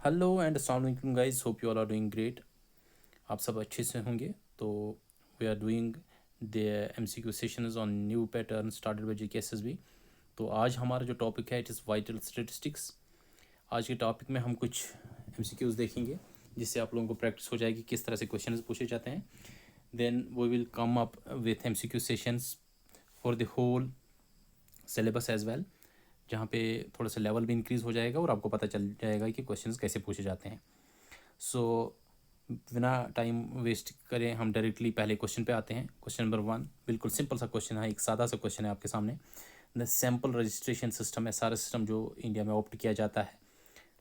Hello and अस्सलाम वालेकुम guys, hope you all are doing great. आप सब अच्छे से होंगे। तो we are doing the MCQ sessions on new pattern started by JKSSB. तो आज हमारा जो टॉपिक है इट इज़ वाइटल स्टैटिस्टिक्स। आज के टॉपिक में हम कुछ एमसीक्यूज़ देखेंगे जिससे आप लोगों को प्रैक्टिस हो जाएगी किस तरह से क्वेश्चंस पूछे जाते हैं। Then we will come up with MCQ sessions for the whole syllabus as well, जहाँ पे थोड़ा सा लेवल भी इंक्रीज़ हो जाएगा और आपको पता चल जाएगा कि क्वेश्चंस कैसे पूछे जाते हैं। सो बिना टाइम वेस्ट करें हम डायरेक्टली पहले क्वेश्चन पे आते हैं। क्वेश्चन नंबर 1 बिल्कुल सिंपल सा क्वेश्चन है, एक सादा सा क्वेश्चन है आपके सामने। द सैम्पल रजिस्ट्रेशन सिस्टम है सारा सिस्टम जो इंडिया में ऑप्ट किया जाता है,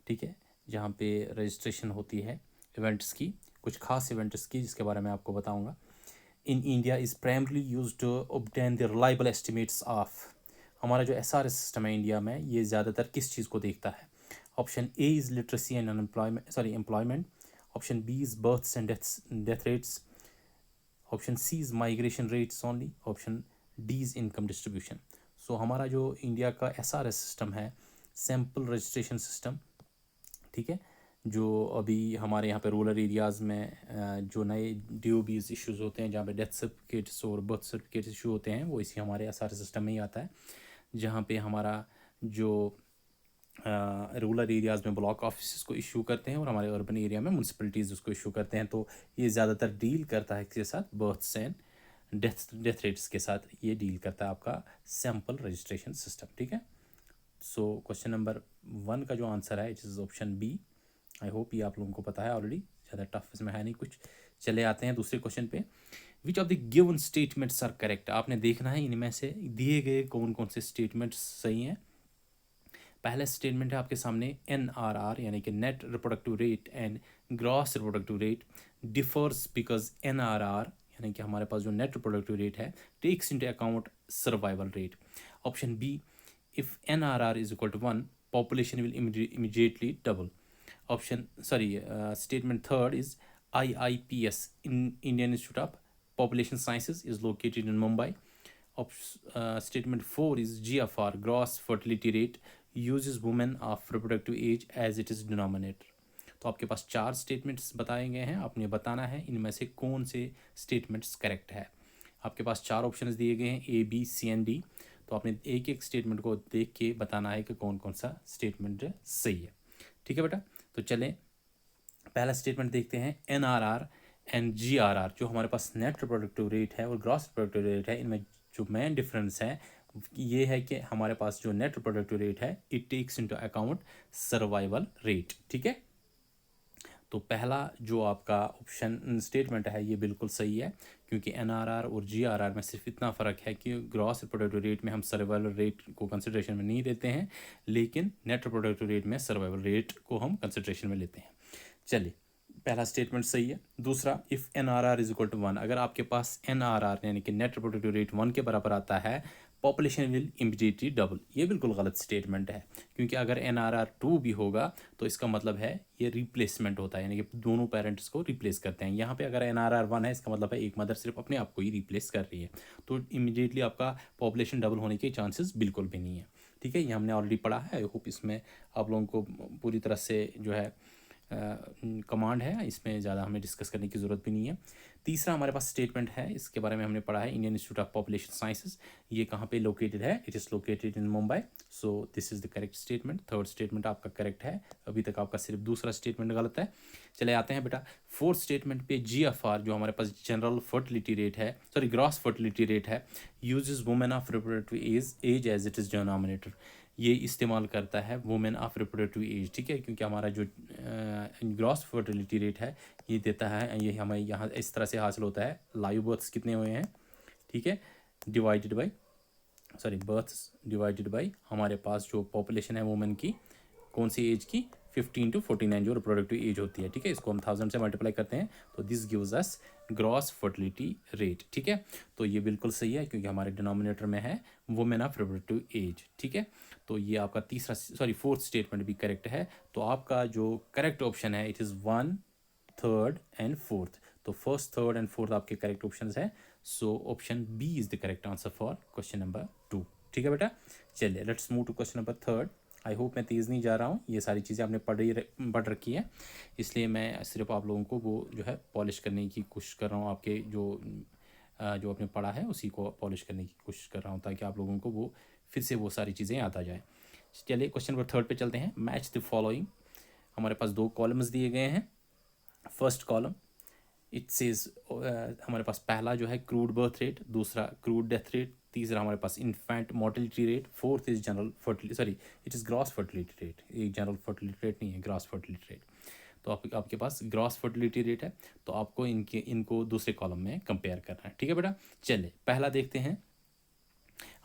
ठीक है, जहाँ पे रजिस्ट्रेशन होती है इवेंट्स की, कुछ खास इवेंट्स की जिसके बारे में आपको बताऊँगा। In India is primarily use to obtain the reliable estimates of. हमारा जो एसआरएस सिस्टम है इंडिया में ये ज़्यादातर किस चीज़ को देखता है? Option A is literacy and unemployment, sorry employment. Option B is births and death rates. Option C is migration rates only. Option D is income distribution. So हमारा जो इंडिया का एसआरएस सिस्टम है, सैम्पल रजिस्ट्रेशन सिस्टम, ठीक है, जो अभी हमारे यहाँ पे रूरल एरियाज़ में जो नए DOBs इश्यूज़ होते हैं, जहाँ पे डेथ सर्टिफिकेट्स और बर्थ सर्टिफिकेट्स इशू होते हैं, वो इसी हमारे एसआर सिस्टम में ही आता है। जहाँ पे हमारा जो रूरल एरियाज़ में ब्लॉक ऑफिस को इशू करते हैं और हमारे अर्बन एरिया में म्यूनसिपलिटीज़ उसको इशू करते हैं। तो ये ज़्यादातर डील करता है किसके साथ? बर्थ्स एंड डेथ रेट्स के साथ ये डील करता है आपका सैम्पल रजिस्ट्रेशन सिस्टम, ठीक है। सो क्वेश्चन नंबर 1 का जो आंसर है it is option B. I hope ये आप लोगों को पता है ऑलरेडी, ज़्यादा टफ इसमें है नहीं कुछ। चले आते हैं दूसरे क्वेश्चन पे। Which of the given statements are correct? आपने देखना है इनमें से दिए गए कौन कौन से स्टेटमेंट्स सही हैं। पहला स्टेटमेंट है आपके सामने, NRR यानी कि net reproductive rate and gross reproductive rate differs because NRR यानी कि हमारे पास जो नेट रिप्रोडक्टिव रेट है takes into account survival rate. Option B, if NRR is equal to 1 population will immediately double. Option, sorry, statement third is IIPS in Indian Institute of Population Sciences is located in Mumbai. Statement 4 is GFR, gross fertility rate, uses women of reproductive age as it is denominator. तो आपके पास 4 statements बताए गए हैं, आपने बताना है इनमें से कौन से स्टेटमेंट्स करेक्ट है। आपके पास 4 ऑप्शंस दिए गए हैं A, B, C and D। तो आपने एक एक स्टेटमेंट को देख के बताना है कि कौन कौन सा स्टेटमेंट सही है, ठीक है बेटा। तो चलें पहला स्टेटमेंट देखते हैं। NRR एंड GRR जो हमारे पास नेट रिप्रोडक्टिव रेट है और ग्रॉस रिप्रोडक्टिव रेट है, इनमें जो मेन डिफरेंस है ये है कि हमारे पास जो नेट रिप्रोडक्टिव रेट है it takes into account survival rate, ठीक है। तो पहला जो आपका ऑप्शन स्टेटमेंट है ये बिल्कुल सही है, क्योंकि NRR और GRR में सिर्फ इतना फ़र्क है कि ग्रॉस रिप्रोडक्टिव रेट में हम सर्वाइवल रेट को कंसिडरेशन में नहीं लेते हैं, लेकिन नेट रिप्रोडक्टिव रेट में सर्वाइवल रेट को हम कंसिडरेशन में लेते हैं। चलिए पहला स्टेटमेंट सही है। दूसरा, if NRR is equal to 1, अगर आपके पास NRR यानी कि नेट रिप्रोडक्टिव रेट 1 के बराबर आता है, पॉपुलेशन विल इमीडिएटली डबल। ये बिल्कुल गलत स्टेटमेंट है, क्योंकि अगर NRR 2 भी होगा तो इसका मतलब है ये रिप्लेसमेंट होता है, यानी कि दोनों पेरेंट्स को रिप्लेस करते हैं। यहाँ पे अगर NRR 1 है इसका मतलब है एक मदर सिर्फ अपने आप को ही रिप्लेस कर रही है, तो इमीडिएटली आपका पॉपुलेशन डबल होने के चांसेस बिल्कुल भी नहीं है, ठीक है। ये हमने ऑलरेडी पढ़ा है। आई होप इसमें आप लोगों को पूरी तरह से जो है कमांड है, इसमें ज़्यादा हमें डिस्कस करने की ज़रूरत भी नहीं है। तीसरा हमारे पास स्टेटमेंट है, इसके बारे में हमने पढ़ा है, Indian institute of population sciences, ये कहाँ पे लोकेटेड है? It is located in Mumbai. So this is the correct statement. Third statement आपका करेक्ट है, अभी तक आपका सिर्फ दूसरा स्टेटमेंट गलत है। चले आते हैं बेटा फोर्थ स्टेटमेंट पे। GFR जो हमारे पास जनरल फर्टिलिटी रेट है, सॉरी ग्रॉस फर्टिलिटी रेट है, uses women of reproductive age as it is denominator, ये इस्तेमाल करता है वुमेन ऑफ रिप्रोडक्टिव एज, ठीक है, क्योंकि हमारा जो ग्रॉस फर्टिलिटी रेट है ये देता है, ये हमें यहाँ इस तरह से हासिल होता है, लाइव बर्थ्स कितने हुए हैं, ठीक है, divided by, sorry births divided by हमारे पास जो पॉपुलेशन है वुमेन की, कौन सी एज की? 15 to 49 जो रिप्रोडक्टिव एज होती है, ठीक है, इसको हम 1000 से मल्टीप्लाई करते हैं तो this gives us gross fertility rate, ठीक है। तो ये बिल्कुल सही है, क्योंकि हमारे डिनोमिनेटर में है वुमेन ऑफ रिप्रोडक्टिव एज, ठीक है। तो ये आपका तीसरा, सॉरी फोर्थ स्टेटमेंट भी करेक्ट है। तो आपका जो करेक्ट ऑप्शन है it is 1, 3rd and 4th। तो फर्स्ट, थर्ड एंड फोर्थ आपके करेक्ट ऑप्शन है। So option B is the correct answer for question number 2, ठीक है बेटा। चलिए let's move to question number 3rd। I hope मैं तेज़ नहीं जा रहा हूँ, ये सारी चीज़ें आपने पढ़ रखी है, इसलिए मैं सिर्फ आप लोगों को वो जो है पॉलिश करने की कोशिश कर रहा हूँ, आपके जो आपने पढ़ा है उसी को पॉलिश करने की कोशिश कर रहा हूँ, ताकि आप लोगों को वो फिर से वो सारी चीज़ें याद आ जाए। चलिए क्वेश्चन नंबर 3 पे चलते हैं। Match the following. हमारे पास 2 कॉलम्स दिए गए हैं। फर्स्ट कॉलम इट सेज, हमारे पास पहला जो है क्रूड बर्थ रेट, दूसरा क्रूड डेथ रेट, तीसरा हमारे पास infant mortality rate, fourth is general fertility, sorry it is gross fertility rate, ये जनरल फर्टिलिटी रेट नहीं है, ग्रॉस फर्टिलिटी रेट। तो आपके पास ग्रॉस फर्टिलिटी रेट है, तो आपको इनको दूसरे कॉलम में कंपेयर करना है। ठीक है बेटा, चलिए पहला देखते हैं।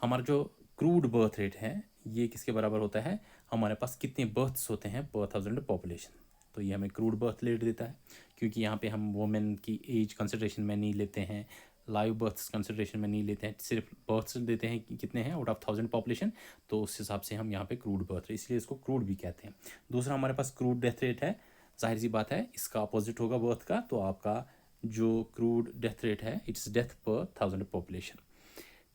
हमारा जो क्रूड बर्थ रेट है ये किसके बराबर होता है, हमारे पास कितने बर्थ्स होते हैं पर 1000 पॉपुलेशन। तो ये हमें क्रूड बर्थ रेट देता है, क्योंकि यहाँ पे हम वोमेन की एज कंसिडरेशन में नहीं लेते हैं, लाइव बर्थ्स कंसिडरेशन में नहीं लेते हैं, सिर्फ बर्थ्स देते हैं कि कितने हैं आउट ऑफ 1000 पॉपुलेशन, तो उस हिसाब से हम यहाँ पे क्रूड बर्थ रेट, इसलिए इसको क्रूड भी कहते हैं। दूसरा हमारे पास क्रूड डेथ रेट है, जाहिर सी बात है इसका अपोजिट होगा बर्थ का, तो आपका जो क्रूड डेथ रेट है इट्स डेथ पर 1000 पॉपुलेशन।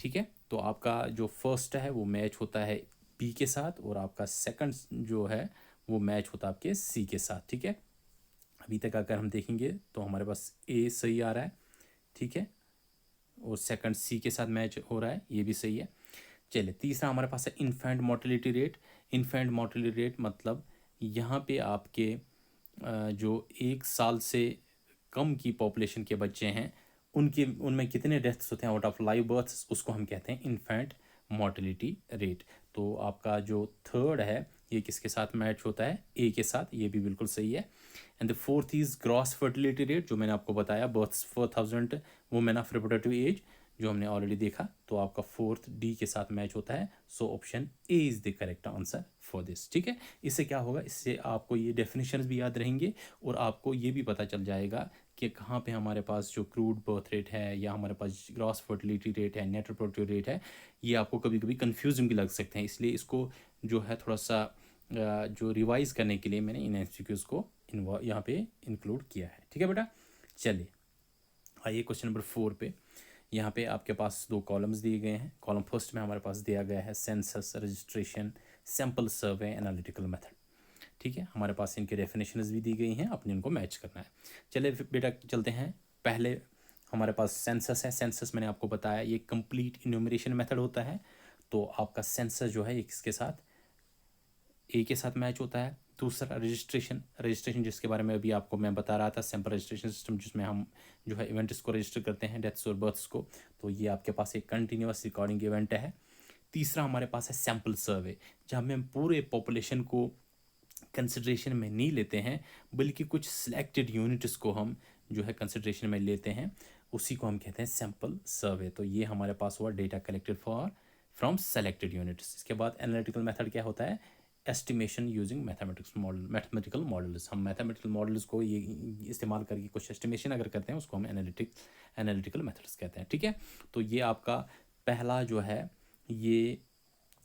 ठीक है, तो आपका जो फर्स्ट है वो मैच होता है बी के साथ, और आपका सेकंड जो है वो मैच होता है आपके सी के साथ। ठीक है, अभी तक अगर हम देखेंगे तो हमारे पास ए सही आ रहा है, ठीक है, और सेकंड सी के साथ मैच हो रहा है, ये भी सही है। चलिए तीसरा हमारे पास है infant mortality rate. Infant mortality rate मतलब यहाँ पे आपके जो 1 साल से कम की पॉपुलेशन के बच्चे हैं उनमें कितने डेथ्स होते हैं आउट ऑफ लाइव बर्थ्स, उसको हम कहते हैं इन्फेंट मोर्टेलिटी रेट। तो आपका जो थर्ड है ये किसके साथ मैच होता है, ए के साथ, ये भी बिल्कुल सही है। And the fourth is gross fertility rate, जो मैंने आपको बताया births 4000 women of reproductive age, जो हमने ऑलरेडी देखा, तो आपका फोर्थ डी के साथ मैच होता है। So option A is the correct answer for this. ठीक है, इससे क्या होगा, इससे आपको ये डेफिनेशंस भी याद रहेंगे, और आपको ये भी पता चल जाएगा कि कहाँ पे हमारे पास जो क्रूड बर्थ रेट है या हमारे पास ग्रॉस फर्टिलिटी रेट है, नेट रिप्रोडक्टिव रेट है, ये आपको कभी कभी कन्फ्यूजिंग भी लग सकते हैं। इसलिए इसको जो है थोड़ा सा जो रिवाइज करने के लिए मैंने इन एमसीक्यूज़ को यहाँ पे इंक्लूड किया है। ठीक है बेटा, चलिए आइए क्वेश्चन नंबर 4 पे। यहाँ पे आपके पास 2 कॉलम्स दिए गए हैं। कॉलम फर्स्ट में हमारे पास दिया गया है सेंसस, रजिस्ट्रेशन, सैम्पल सर्वे, एनालिटिकल मेथड। ठीक है, हमारे पास इनके डेफिनेशंस भी दी गई हैं, अपने इनको मैच करना है। चलिए बेटा चलते हैं। पहले हमारे पास सेंसस है। सेंसस मैंने आपको बताया ये कंप्लीट इन्यूमरेशन मेथड होता है। तो आपका सेंसस जो है ये किसके साथ, ए के साथ मैच होता है। दूसरा रजिस्ट्रेशन, रजिस्ट्रेशन जिसके बारे में अभी आपको मैं बता रहा था, सैम्पल रजिस्ट्रेशन सिस्टम, जिसमें हम जो है इवेंट्स को रजिस्टर करते हैं, डेथ्स और बर्थ्स को। तो ये आपके पास एक कंटिन्यूअस रिकॉर्डिंग इवेंट है। तीसरा हमारे पास है सैम्पल सर्वे, जहाँ में हम पूरे पॉपुलेशन को कंसिड्रेशन में नहीं लेते हैं, बल्कि कुछ सिलेक्टेड यूनिट्स को हम जो है कंसिड्रेशन में लेते हैं, उसी को हम कहते हैं सैम्पल सर्वे। तो ये हमारे पास हुआ data collected from selected units. इसके बाद एनालिटिकल मेथड क्या होता है, एस्टिमेशन यूजिंग मैथमेटिकल मॉडल्स। हम मैथमेटिकल मॉडल्स को ये इस्तेमाल करके कुछ एस्टिमेशन अगर करते हैं उसको हम एनालिटिकल मेथड्स कहते हैं। ठीक है, तो ये आपका पहला जो है ये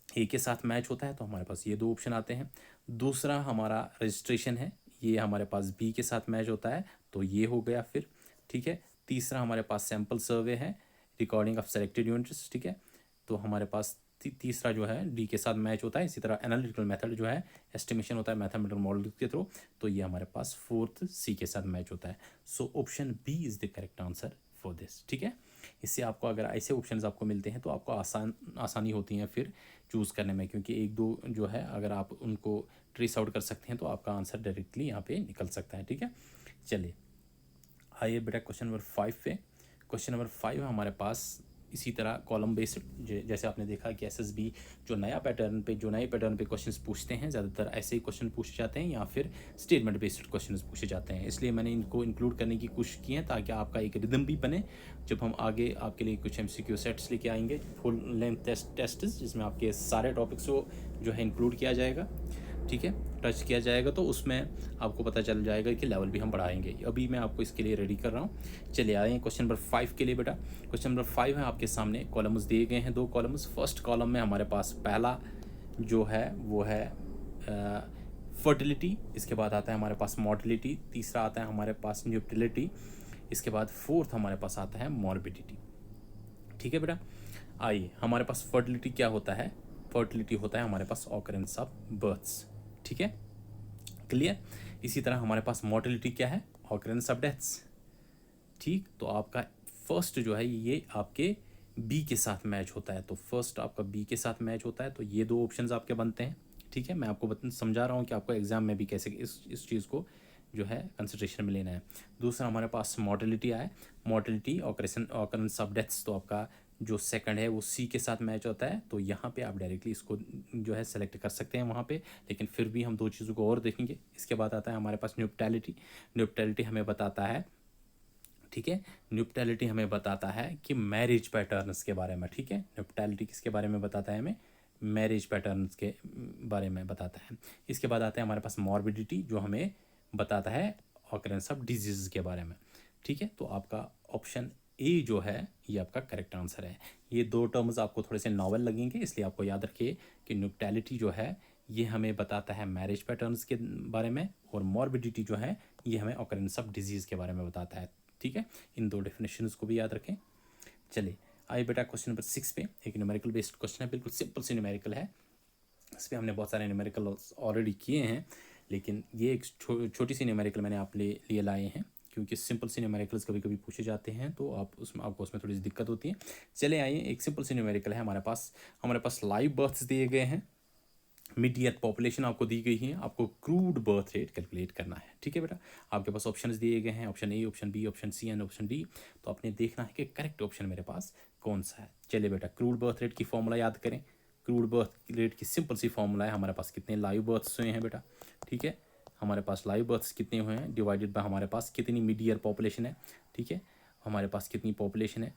ए के साथ मैच होता है, तो हमारे पास ये 2 ऑप्शन आते हैं। दूसरा हमारा रजिस्ट्रेशन है, ये हमारे पास बी के साथ मैच होता है, तो ये हो गया फिर। ठीक है, तीसरा हमारे पास सैम्पल सर्वे है, रिकॉर्डिंग ऑफ सेलेक्टेड यूनिट्स। ठीक है, तो हमारे पास तीसरा जो है डी के साथ मैच होता है। इसी तरह एनालिटिकल मेथड जो है एस्टिमेशन होता है मैथमेटिकल मॉडल के थ्रू, तो ये हमारे पास फोर्थ सी के साथ मैच होता है। So option B is the correct answer for this. ठीक है, इससे आपको अगर ऐसे ऑप्शंस आपको मिलते हैं तो आपको आसानी होती है फिर चूज़ करने में, क्योंकि 1-2 जो है अगर आप उनको ट्रेस आउट कर सकते हैं तो आपका आंसर डायरेक्टली यहाँ पे निकल सकता है। ठीक है, चलिए आइए बेटा क्वेश्चन नंबर 5 पे। क्वेश्चन नंबर 5 हमारे पास इसी तरह कॉलम बेस्ड, जैसे आपने देखा कि एसएसबी जो नए पैटर्न पे क्वेश्चंस पूछते हैं, ज़्यादातर ऐसे ही क्वेश्चन पूछे जाते हैं या फिर स्टेटमेंट बेस्ड क्वेश्चंस पूछे जाते हैं। इसलिए मैंने इनको इंक्लूड करने की कोशिश की है ताकि आपका एक रिदम भी बने। जब हम आगे आपके लिए कुछ एमसीक्यू सेट्स लेके आएंगे, फुल लेंथ टेस्ट जिसमें आपके सारे टॉपिक्स को जो है इंक्लूड किया जाएगा, ठीक है, टच किया जाएगा, तो उसमें आपको पता चल जाएगा कि लेवल भी हम बढ़ाएंगे। अभी मैं आपको इसके लिए रेडी कर रहा हूँ। चलिए आए हैं क्वेश्चन नंबर 5 के लिए बेटा। क्वेश्चन नंबर 5 है आपके सामने, कॉलम्स दिए गए हैं 2 कॉलम्स। फर्स्ट कॉलम में हमारे पास पहला जो है वो है फर्टिलिटी, इसके बाद आता है हमारे पास मॉर्टिलिटी, तीसरा आता है हमारे पास न्यूट्रलिटी, इसके बाद फोर्थ हमारे पास आता है मॉर्बिडिटी। ठीक है बेटा, आइए हमारे पास फर्टिलिटी क्या होता है, फर्टिलिटी होता है हमारे पास ऑकरेंस ऑफ बर्थ्स, ठीक है, क्लियर। इसी तरह हमारे पास मॉर्टेलिटी क्या है, ऑकरेंस ऑफ डेथ्स, ठीक। तो आपका फर्स्ट जो है ये आपके बी के साथ मैच होता है, तो फर्स्ट आपका बी के साथ मैच होता है, तो ये दो ऑप्शंस आपके बनते हैं, ठीक है। मैं आपको समझा रहा हूँ कि आपको एग्जाम में भी कैसे इस चीज़ को जो है कंसिडरेशन में लेना है। दूसरा हमारे पास मॉर्टेलिटी आया, मॉर्टेलिटी ऑकरेंस ऑफ डेथ्स, तो आपका जो सेकंड है वो सी के साथ मैच होता है, तो यहाँ पे आप डायरेक्टली इसको जो है सेलेक्ट कर सकते हैं वहाँ पे, लेकिन फिर भी हम दो चीज़ों को और देखेंगे। इसके बाद आता है हमारे पास न्यूपटैलिटी, न्यूपटैलिटी हमें बताता है, ठीक है, न्यूपटैलिटी हमें बताता है कि मैरिज पैटर्न्स के बारे में, ठीक है। न्यूपटैलिटी किसके बारे में बताता है, हमें मैरिज पैटर्न्स के बारे में बताता है। इसके बाद आता है हमारे पास मॉर्बिडिटी, जो हमें बताता है ऑकरेंस ऑफ डिजीज के बारे में, ठीक है। तो आपका ऑप्शन ए जो है ये आपका करेक्ट आंसर है। ये दो टर्म्स आपको थोड़े से नॉवल लगेंगे, इसलिए आपको याद रखिए कि न्यूपटैलिटी जो है ये हमें बताता है मैरिज पैटर्न्स के बारे में, और मॉर्बिडिटी जो है ये हमें ऑकरेंस ऑफ डिजीज़ के बारे में बताता है, ठीक है। इन दो डेफिनेशंस को भी याद रखें। चलिए आइए बेटा क्वेश्चन नंबर 6 पे, एक न्यूमेरिकल बेस्ड क्वेश्चन है, बिल्कुल सिंपल सी न्यूमेरिकल है। इस पर हमने बहुत सारे न्यूमेरिकल ऑलरेडी किए हैं, लेकिन ये एक छोटी सी न्यूमेरिकल मैंने आप लिए लाए हैं, क्योंकि सिंपल सी न्यूमेरिकल्स कभी कभी पूछे जाते हैं तो आपको उसमें थोड़ी सी दिक्कत होती है। चले आइए, एक सिंपल सी न्यूमेरिकल है हमारे पास लाइव बर्थ्स दिए गए हैं, मिड ईयर पॉपुलेशन आपको दी गई है, आपको क्रूड बर्थ रेट कैलकुलेट करना है, ठीक है बेटा। आपके पास ऑप्शंस दिए गए हैं, option A, option B, option C and option D, तो आपने देखना है कि करेक्ट ऑप्शन मेरे पास कौन सा है। चलिए बेटा, क्रूड बर्थ रेट की फॉर्मूला याद करें। क्रूड बर्थ रेट की सिंपल सी फॉर्मूला है, हमारे पास कितने लाइव बर्थ्स हुए हैं बेटा, ठीक है। हमारे पास लाइव बर्थ्स कितने हुए हैं डिवाइडेड बाय हमारे पास कितनी मिड ईयर पॉपुलेशन है, ठीक है। हमारे पास कितनी पॉपुलेशन है,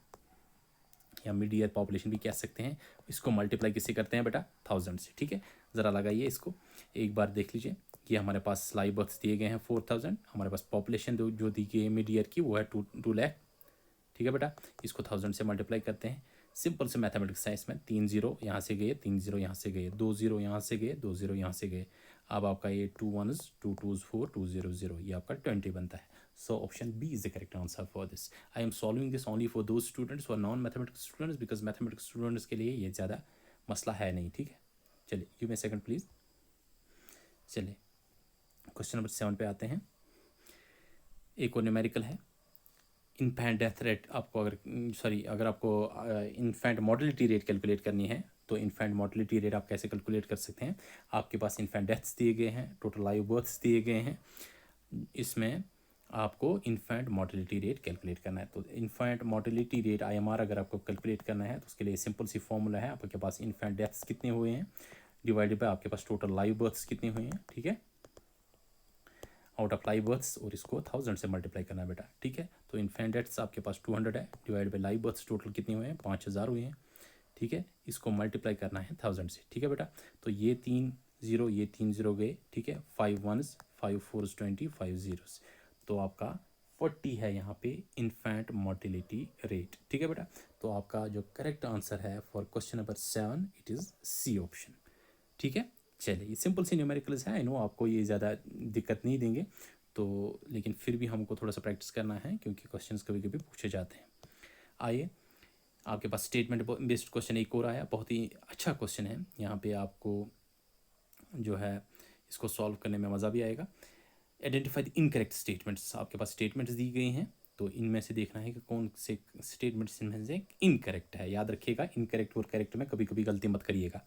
या मिड ईयर पॉपुलेशन भी कह सकते हैं, इसको मल्टीप्लाई किससे करते हैं बेटा, 1000 से, ठीक है। ज़रा लगाइए इसको, एक बार देख लीजिए। ये हमारे पास लाइव बर्थ्स दिए गए हैं 4000, हमारे पास पॉपुलेशन जो दी गई है मिड ईयर की वो है 2 लाख, ठीक है बेटा। इसको 1000 से मल्टीप्लाई करते हैं। सिंपल से मैथमेटिक्स है, इसमें 3 जीरो यहाँ से गए, 3 जीरो यहाँ से गए, 2 जीरो यहाँ से गए, 2 जीरो यहाँ से गए। अब आपका ये 2 1s 2 2s 4 2 0 0, ये आपका 20 बनता है। So option B is the correct answer for this. I am solving this only for those students who are non-mathematics students, because mathematics students के लिए ये ज़्यादा मसला है नहीं, ठीक है। चलिए गिव मी सेकंड प्लीज़। चलिए क्वेश्चन नंबर 7 पे आते हैं। एक और न्यूमेरिकल है, इन्फेंट डेथ रेट। आपको अगर आपको इन्फेंट मॉर्टेलिटी रेट कैलकुलेट करनी है, तो इन्फेंट मॉर्टेलिटी रेट आप कैसे कैलकुलेट कर सकते हैं। आपके पास इन्फेंट डेथ्स दिए गए हैं, टोटल लाइव बर्थ्स दिए गए हैं, इसमें आपको इन्फेंट मॉर्टेलिटी रेट कैलकुलेट करना है। तो इन्फेंट मॉर्टेलिटी रेट IMR अगर आपको कैलकुलेट करना है, तो उसके लिए सिंपल सी फॉर्मूला है, आपके पास इन्फेंट डेथ्स कितने हुए हैं डिवाइडेड बाय आपके पास टोटल लाइव बर्थ्स कितने हुए हैं, ठीक है, आउट ऑफ लाइव बर्थ्स, और इसको 1000 से मल्टीप्लाई करना है बेटा, ठीक है। तो इन्फेंट डेथ्स आपके पास 200 है, divide by live births total कितने हुए हैं, 5000 हुए हैं, ठीक है। इसको मल्टीप्लाई करना है 1000 से, ठीक है बेटा। तो ये 3 जीरो, ये 3 जीरो गए, ठीक है, 5 1s 5 4s 20, 5 zeros, तो आपका 40 है यहाँ पे इन्फेंट मोर्टेलिटी रेट, ठीक है बेटा। तो आपका जो करेक्ट आंसर है for question number 7 it is C option, ठीक है। चलिए ये सिंपल सी न्यूमेरिकल्स है, आई नो आपको ये ज़्यादा दिक्कत नहीं देंगे, तो लेकिन फिर भी हमको थोड़ा सा प्रैक्टिस करना है, क्योंकि क्वेश्चंस कभी कभी पूछे जाते हैं। आइए, आपके पास स्टेटमेंट बेस्ड क्वेश्चन एक और आया, बहुत ही अच्छा क्वेश्चन है। यहाँ पे आपको जो है इसको सॉल्व करने में मज़ा भी आएगा। आइडेंटिफाई द इनकरेक्ट स्टेटमेंट्स, आपके पास स्टेटमेंट्स दी गई हैं, तो इनमें से देखना है कि कौन से स्टेटमेंट्स इनमें से इनकरेक्ट है। याद रखिएगा, इनकरेक्ट और करेक्ट में कभी कभी गलती मत करिएगा।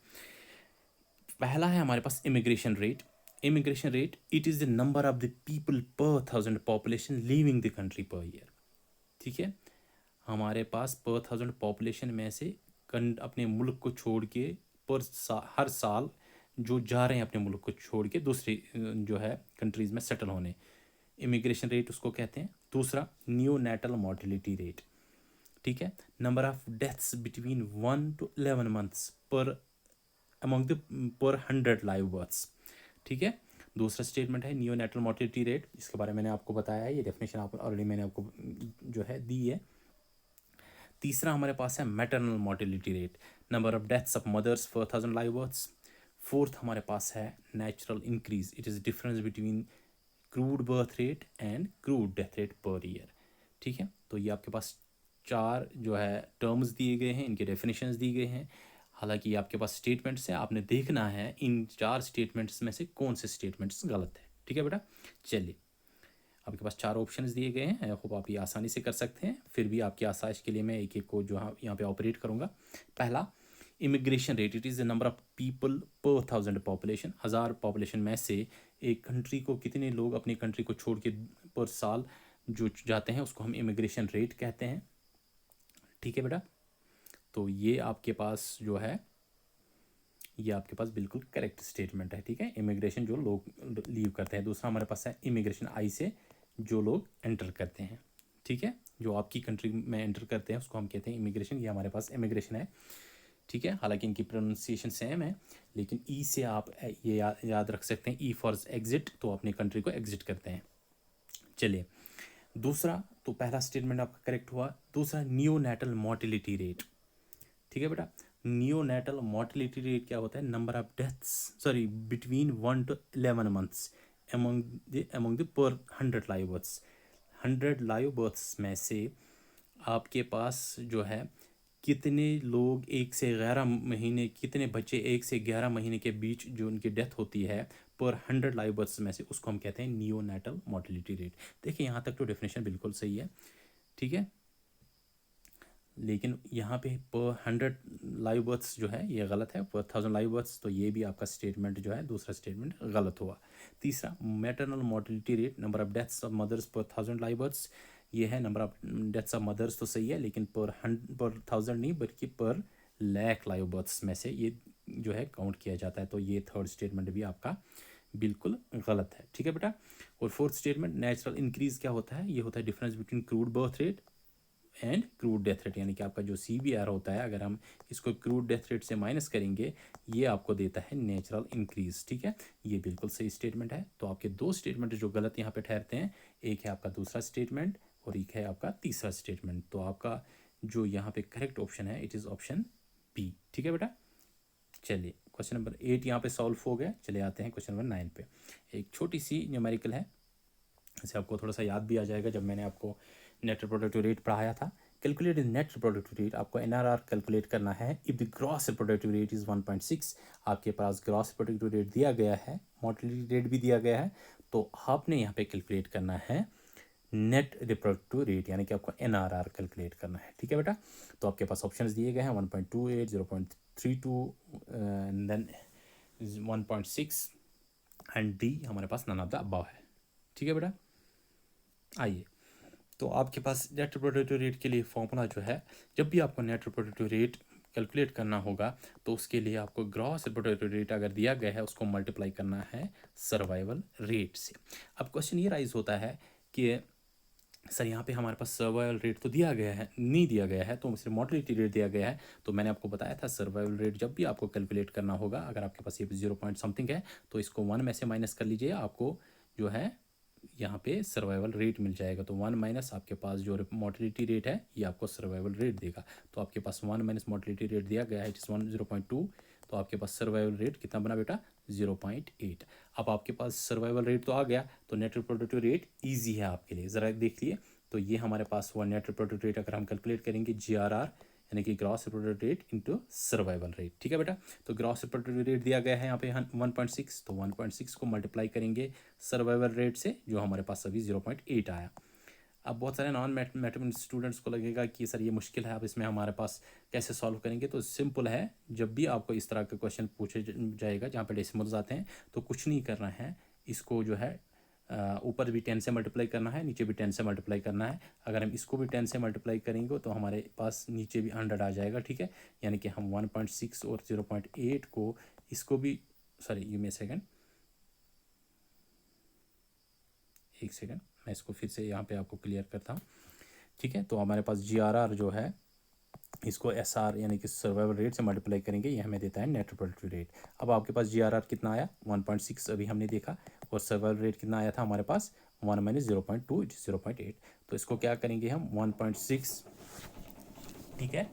पहला है हमारे पास immigration rate. Immigration rate, it is the number of the people per 1000 population leaving the country per year, ठीक है। हमारे पास पर 1000 पॉपुलेशन में से अपने मुल्क को छोड़ के हर साल जो जा रहे हैं अपने मुल्क को छोड़ के दूसरी जो है कंट्रीज़ में सेटल होने, इमिग्रेशन रेट उसको कहते हैं। दूसरा नियोनेटल मॉर्टेलिटी रेट, ठीक है, number of deaths between 1 to 11 months पर अमंग द पर 100 लाइव बर्थ्स, ठीक है। दूसरा स्टेटमेंट है नियोनेटल मॉर्टेलिटी रेट, इसके बारे में मैंने आपको बताया है, ये डेफिनेशन आप ऑलरेडी मैंने आपको जो है दी है। तीसरा हमारे पास है maternal mortality rate, number of deaths of mothers per 1000 live births. Fourth हमारे पास है natural increase, it is difference between crude birth rate and crude death rate per year, ठीक है। तो ये आपके पास 4 जो है टर्म्स दिए गए हैं, इनके डेफिनेशंस दी गए हैं। हालांकि ये आपके पास स्टेटमेंट्स है, आपने देखना है इन 4 स्टेटमेंट्स में से कौन से स्टेटमेंट्स गलत है। ठीक है बेटा, चलिए आपके पास 4 ऑप्शंस दिए गए हैं। आई होप आप ये आसानी से कर सकते हैं। फिर भी आपकी आसाइश के लिए मैं एक एक को जो यहाँ पे ऑपरेट करूँगा। पहला, immigration rate, it is the number of people per 1000 population. 1000 population में से एक कंट्री को कितने लोग अपनी कंट्री को छोड़ के पर साल जो जाते हैं उसको हम इमिग्रेशन रेट कहते हैं। ठीक है बेटा, तो ये आपके पास जो है ये आपके पास बिल्कुल करेक्ट स्टेटमेंट है। ठीक है, इमिग्रेशन जो लोग लीव करते हैं। दूसरा हमारे पास है इमिग्रेशन आई से जो लोग एंटर करते हैं। ठीक है, जो आपकी कंट्री में एंटर करते हैं उसको हम कहते हैं इमिग्रेशन। ये हमारे पास इमिग्रेशन है। ठीक है, हालांकि इनकी प्रोनाउंसिएशन सेम है, लेकिन ई से आप ये याद रख सकते हैं, ई फॉर एग्जिट, तो अपनी कंट्री को एग्जिट करते हैं। चलिए दूसरा, तो पहला स्टेटमेंट आपका करेक्ट हुआ। दूसरा, नियोनेटल मोर्टिलिटी रेट। ठीक है बेटा, नियोनेटल मोर्टिलिटी रेट क्या होता है? Number of deaths sorry between 1 to 11 months among the पर 100 लाइव बर्थ्स। 100 लाइव बर्थ्स में से आपके पास जो है कितने लोग 1 से 11 महीने, कितने बच्चे 1 से 11 महीने के बीच जो उनकी डेथ होती है पर 100 लाइव बर्थ्स में से, उसको हम कहते हैं नियोनेटल मोर्टिलिटी रेट। देखिए यहाँ तक तो डेफिनेशन बिल्कुल सही है। ठीक है, लेकिन यहाँ पे पर 100 लाइव बर्थ्स जो है ये गलत है, पर 1000 लाइव बर्थ्स, तो ये भी आपका स्टेटमेंट जो है दूसरा स्टेटमेंट गलत हुआ। तीसरा, maternal mortality rate, number of deaths of mothers per 1000 live births, ये है number of deaths of mothers तो सही है, लेकिन पर 1000 नहीं बल्कि पर लाख लाइव बर्थ्स में से ये जो है काउंट किया जाता है। तो ये थर्ड स्टेटमेंट भी आपका बिल्कुल गलत है। ठीक है बेटा, और फोर्थ स्टेटमेंट, नेचुरल इंक्रीज क्या होता है? ये होता है difference between crude birth rate and crude death rate, यानी कि आपका जो CBR होता है, अगर हम इसको क्रूड डेथ रेट से माइनस करेंगे ये आपको देता है नेचुरल इंक्रीज। ठीक है, ये बिल्कुल सही स्टेटमेंट है। तो आपके 2 स्टेटमेंट जो गलत यहाँ पे ठहरते हैं, एक है आपका दूसरा स्टेटमेंट और एक है आपका तीसरा स्टेटमेंट। तो आपका जो यहाँ पे करेक्ट ऑप्शन है इट इज़ ऑप्शन बी। ठीक है बेटा, चलिए क्वेश्चन नंबर 8 यहाँ पे सॉल्व हो गया। चले आते हैं क्वेश्चन नंबर 9 पे। एक छोटी सी न्यूमेरिकल है, इसे आपको थोड़ा सा याद भी आ जाएगा जब मैंने आपको नेट रिप्रोडक्टिव रेट पढ़ाया था। कैलकुलेट नेट रिप्रोडक्टिव रेट, आपको NRR कैलकुलेट करना है if the gross reproductive rate is 1.6। आपके पास ग्रॉस रिप्रोडक्टिव रेट दिया गया है, मोर्टिलिटी रेट भी दिया गया है, तो आपने यहाँ पे कैलकुलेट करना है नेट रिप्रोडक्टिव रेट, यानी कि आपको NRR कैलकुलेट करना है। ठीक है बेटा, तो आपके पास ऑप्शंस दिए गए हैं 1.28, 0.32 देन 1.6 एंड डी हमारे पास नन ऑफ द अबव है। ठीक है बेटा, आइए तो आपके पास नेट रिप्रोडक्टिव रेट के लिए फॉर्मूला जो है, जब भी आपको नेट रिप्रोडक्टिव रेट कैलकुलेट करना होगा तो उसके लिए आपको ग्रॉस रिप्रोडक्टिव रेट अगर दिया गया है उसको मल्टीप्लाई करना है सर्वाइवल रेट से। अब क्वेश्चन ये राइज होता है कि सर यहाँ पे हमारे पास सर्वाइवल रेट तो दिया गया है, नहीं दिया गया है, तो सिर्फ मोर्टिलिटी रेट दिया गया है। तो मैंने आपको बताया था सर्वाइवल रेट जब भी आपको कैलकुलेट करना होगा, अगर आपके पास ये 0 पॉइंट समथिंग है तो इसको 1 में से माइनस कर लीजिए, आपको जो है यहाँ पे सर्वाइवल रेट मिल जाएगा। तो 1 माइनस आपके पास जो मोर्टिलिटी रेट है ये आपको सर्वाइवल रेट देगा। तो आपके पास 1 माइनस मोर्टिलिटी रेट दिया गया है इट इज़ 0.2, तो आपके पास सर्वाइवल रेट कितना बना बेटा? 0.8। अब आपके पास सर्वाइवल रेट तो आ गया, तो नेट रिप्रोडक्टिव रेट ईजी है आपके लिए, ज़रा देखिए। तो ये हमारे पास हुआ नेट रिप्रोडक्टिव रेट, अगर हम कैलकुलेट करेंगे GRR यानी कि gross reproductive rate into survival rate. ठीक है बेटा, तो ग्रॉस रिप्रोडक्टिव रेट दिया गया है यहाँ पे 1.6, तो 1.6 को मल्टीप्लाई करेंगे सर्वाइवल रेट से जो हमारे पास अभी 0.8 आया। अब बहुत सारे नॉन मैथमेटिक्स स्टूडेंट्स को लगेगा कि सर ये मुश्किल है, अब इसमें हमारे पास कैसे सॉल्व करेंगे? तो सिंपल है, जब भी आपको इस तरह का क्वेश्चन पूछे जाएगा जहाँ पे डेसिमल्स आते हैं तो कुछ नहीं करना है, इसको जो है ऊपर भी 10 से मल्टीप्लाई करना है, नीचे भी 10 से मल्टीप्लाई करना है। अगर हम इसको भी 10 से मल्टीप्लाई करेंगे तो हमारे पास नीचे भी 100 आ जाएगा। ठीक है, यानी कि हम 1.6 और 0.8 को इसको भी एक सेकेंड मैं इसको फिर से यहाँ पे आपको क्लियर करता हूँ। ठीक है, तो हमारे पास GRR जो है इसको SR यानी कि सर्वाइवल रेट से मल्टीप्लाई करेंगे, ये हमें देता है नेट रिप्रोडक्टिव रेट। अब आपके पास GRR कितना आया? 1.6 अभी हमने देखा, और सर्वाइवल रेट कितना आया था हमारे पास? 1 माइनस 0.2 0.8। तो इसको क्या करेंगे हम 1.6, ठीक है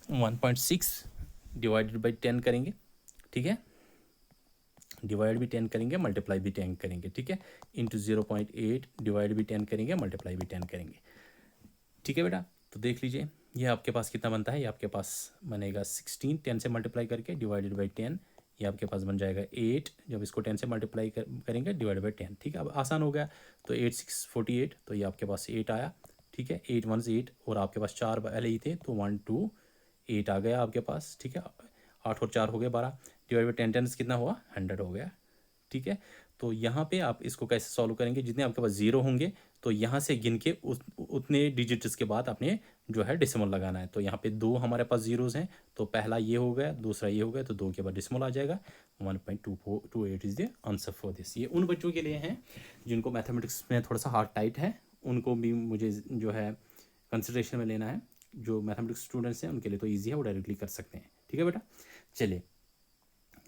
1.6 डिवाइडेड बाई 10 करेंगे। ठीक है, डिवाइड भी 10 करेंगे, मल्टीप्लाई भी 10 करेंगे। ठीक है, इंटू 0.8 डिवाइड भी 10 करेंगे, मल्टीप्लाई भी 10 करेंगे। ठीक है बेटा, तो देख लीजिए ये आपके पास कितना बनता है, ये आपके पास बनेगा 16, 10 से मल्टीप्लाई करके डिवाइडेड बाई 10, ये आपके पास बन जाएगा 8, जब इसको 10 से मल्टीप्लाई करेंगे डिवाइडेड बाई 10। ठीक है, अब आसान हो गया। तो 8 6 48, तो ये आपके पास 8 आया। ठीक है, 8 1 8, और आपके पास 4 पहले ही थे, तो 1 2 8 आ गया आपके पास। ठीक है, 8 और 4 हो गए 12, डिवाइड बाई 10, 10 कितना हुआ, 100 हो गया। ठीक है, तो यहाँ पे आप इसको कैसे सॉल्व करेंगे, जितने आपके पास जीरो होंगे तो यहाँ से गिन के उतने डिजिट्स के बाद आपने जो है डेसिमल लगाना है। तो यहाँ पे 2 हमारे पास जीरोज़ हैं, तो पहला ये हो गया, दूसरा ये हो गया, तो 2 के बाद डेसिमल आ जाएगा। 1.2428 is the answer for this. ये उन बच्चों के लिए हैं जिनको मैथमेटिक्स में थोड़ा सा हार्ड टाइट है, उनको भी मुझे जो है कंसिडरेशन में लेना है। जो मैथमेटिक्स स्टूडेंट्स हैं उनके लिए तो ईजी है, वो डायरेक्टली कर सकते हैं। ठीक है बेटा, चलिए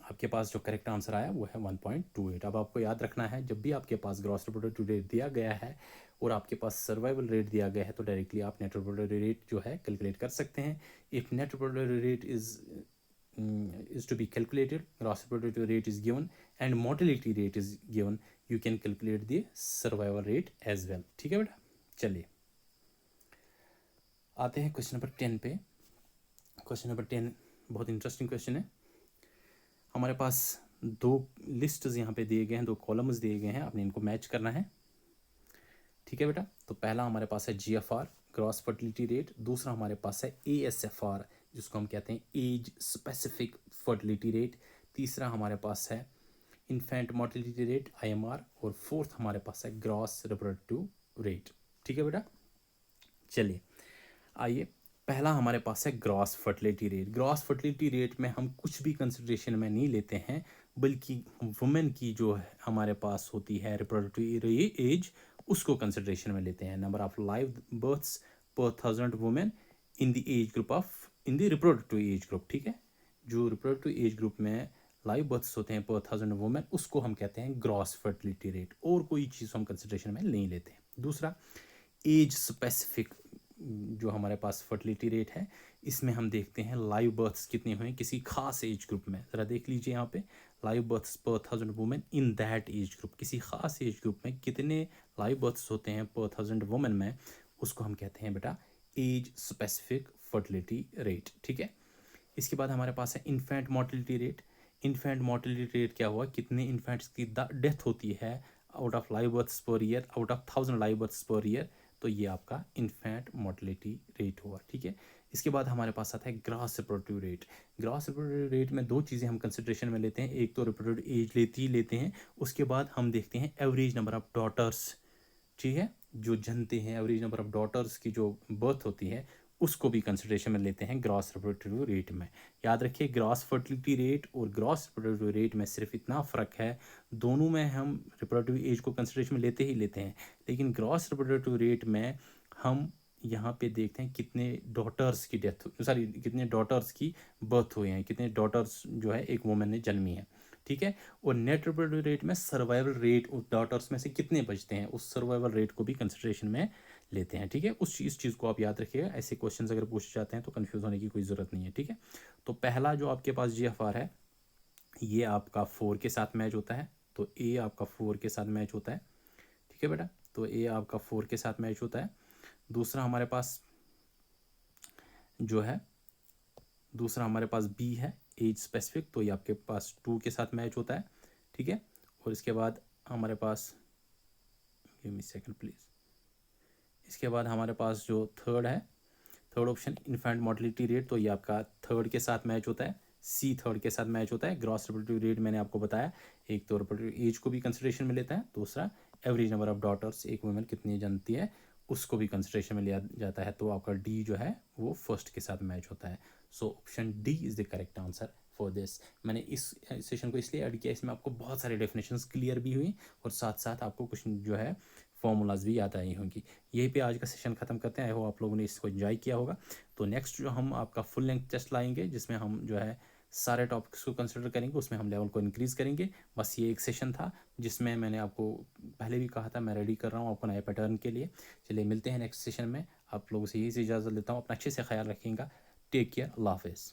आपके पास जो करेक्ट आंसर आया वो है 1.28। अब आपको याद रखना है, जब भी आपके पास ग्रॉस रिप्रोडक्टिव रेट दिया गया है और आपके पास सर्वाइवल रेट दिया गया है, तो डायरेक्टली आप नेट रिप्रोडक्टिव रेट जो है कैलकुलेट कर सकते हैं। If net reproductive rate is to be calculated, gross reproductive rate is given and mortality rate is given, you can calculate the survival rate as well। ठीक है बेटा, चलिए आते हैं क्वेश्चन नंबर 10 पे। क्वेश्चन नंबर 10 बहुत इंटरेस्टिंग क्वेश्चन है। हमारे पास दो लिस्ट्स यहाँ पे दिए गए हैं, दो कॉलम्स दिए गए हैं, आपने इनको मैच करना है। ठीक है बेटा, तो पहला हमारे पास है GFR, ग्रॉस फर्टिलिटी रेट। दूसरा हमारे पास है ASFR, जिसको हम कहते हैं एज स्पेसिफिक फर्टिलिटी रेट। तीसरा हमारे पास है इन्फेंट मोर्टिलिटी रेट IMR, और फोर्थ हमारे पास है ग्रॉस रिप्रोडक्टिव रेट। ठीक है बेटा, चलिए आइए, पहला हमारे पास है gross fertility rate. Gross fertility rate में हम कुछ भी कंसिडरेशन में नहीं लेते हैं, बल्कि वुमेन की जो है हमारे पास होती है रिप्रोडक्टिव एज, उसको कंसिडरेशन में लेते हैं। नंबर ऑफ लाइव बर्थ्स पर 1000 women in the age group of, in the reproductive age group. ठीक है, जो रिप्रोडक्टिव एज ग्रुप में लाइव बर्थ्स होते हैं पर 1000 वुमेन, उसको हम कहते हैं ग्रॉस फर्टिलिटी रेट, और कोई चीज़ हम कंसिडरेशन में नहीं लेते हैं। दूसरा एज स्पेसिफिक जो हमारे पास फर्टिलिटी रेट है, इसमें हम देखते हैं लाइव बर्थ्स कितने हुए किसी खास एज ग्रुप में। ज़रा देख लीजिए यहाँ पे, लाइव बर्थ्स पर 1000 women in that age group, किसी खास एज ग्रुप में कितने लाइव बर्थ्स होते हैं पर 1000 वुमेन में, उसको हम कहते हैं बेटा एज स्पेसिफिक फर्टिलिटी रेट। ठीक है, इसके बाद हमारे पास है infant mortality rate. Infant mortality rate क्या हुआ, कितने इन्फेंट्स की डेथ होती है out of live births per year, out of 1000 live births per year, तो ये आपका इन्फेंट मोर्टिलिटी रेट हुआ। ठीक है, इसके बाद हमारे पास आता है gross reproductive rate. Gross reproductive rate में दो चीज़ें हम कंसिडरेशन में लेते हैं, एक तो रिप्रोडक्टिव एज लेते हैं, उसके बाद हम देखते हैं एवरेज नंबर ऑफ डॉटर्स। ठीक है, जो जनते हैं, एवरेज नंबर ऑफ डॉटर्स की जो बर्थ होती है, उसको भी कंसिडरेशन में लेते हैं ग्रॉस रिप्रोडक्टिव रेट में। याद रखिए, ग्रॉस फर्टिलिटी रेट और ग्रॉस रिप्रोडक्टिव रेट में सिर्फ इतना फ़र्क है, दोनों में हम रिप्रोडक्टिव एज को कंसिडरेशन में लेते ही लेते हैं, लेकिन ग्रॉस रिप्रोडक्टिव रेट में हम यहाँ पे देखते हैं कितने डॉटर्स की डेथ, सॉरी कितने डॉटर्स की बर्थ हुए हैं, कितने डॉटर्स जो है एक वुमेन ने जन्मी है। ठीक है, और नेट रिप्रोडक्टिव रेट में सर्वाइवल रेट उस डॉटर्स में से कितने बचते हैं, उस सर्वाइवल रेट को भी कंसिडरेशन में लेते हैं। ठीक है, इस चीज़ को आप याद रखिएगा, ऐसे क्वेश्चंस अगर पूछे जाते हैं तो कंफ्यूज होने की कोई ज़रूरत नहीं है। ठीक है, तो पहला जो आपके पास GFR है, ये आपका 4 के साथ मैच होता है, तो A आपका 4 के साथ मैच होता है। ठीक है बेटा, तो A आपका 4 के साथ मैच होता है। दूसरा हमारे पास जो है, दूसरा हमारे पास B है एज स्पेसिफिक, तो ये आपके पास 2 के साथ मैच होता है। ठीक है, और इसके बाद हमारे पास, गिव मी सेकंड प्लीज़, इसके बाद हमारे पास जो थर्ड है, third option infant mortality rate, तो ये आपका थर्ड के साथ मैच होता है। C थर्ड के साथ मैच होता है। ग्रॉस रिप्रोडक्टिव रेट मैंने आपको बताया, एक तो रिप्रोडक्टिव एज को भी कंसिडरेशन में लेता है, दूसरा एवरेज नंबर ऑफ डॉटर्स एक वुमेन कितनी जनती है उसको भी कंसिडरेशन में लिया जाता है, तो आपका D जो है वो फर्स्ट के साथ मैच होता है। So option D is the correct answer for this. मैंने इस सेशन को इसलिए ऐड किया, इसमें आपको बहुत सारे डेफिनेशंस क्लियर भी हुई और साथ साथ आपको कुछ जो है फॉर्मूलाज भी याद आई होंगी। यहीं पे आज का सेशन ख़त्म करते हैं। आई होप आप लोगों ने इसको एंजॉय किया होगा। तो नेक्स्ट जो हम आपका फुल लेंथ टेस्ट लाएंगे, जिसमें हम जो है सारे टॉपिक्स को कंसिडर करेंगे, उसमें हम लेवल को इंक्रीज़ करेंगे। बस ये एक सेशन था जिसमें मैंने आपको पहले भी कहा था, मैं रेडी कर रहा हूँ आपको नए पैटर्न के लिए। चलिए मिलते हैं नेक्स्ट सेशन में। आप लोगों से यही से इजाज़त लेता हूँ, अपना अच्छे से ख्याल रखिएगा। टेक केयर, अल्लाह हाफिज़।